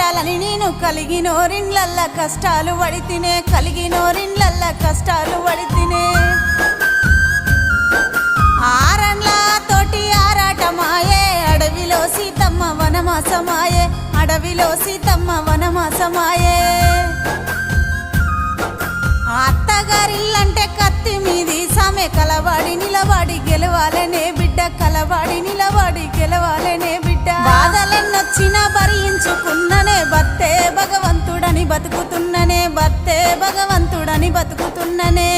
చేయాలని నేను కలిగినోరిండ్లల్ల కష్టాలు పడితినే కలిగినోరిండ్లల్ల కష్టాలు పడితినే ఆరన్ల తోటి ఆరాటమాయే అడవిలో సీతమ్మ వనమాసమాయే అడవిలో సీతమ్మ వనమాసమాయే అత్తగారిల్లంటే కత్తి మీది సమే కలవాడి నిలవాడి గెలవాలనే బిడ్డ కలవాడి నిలవాడి గెలవాలనే బిడ్డ బాధలెన్నొచ్చినా భరించుకున్ననే బత్తే భగవంతుడని బతుకుతున్ననే బత్తే భగవంతుడని బతుకుతున్ననే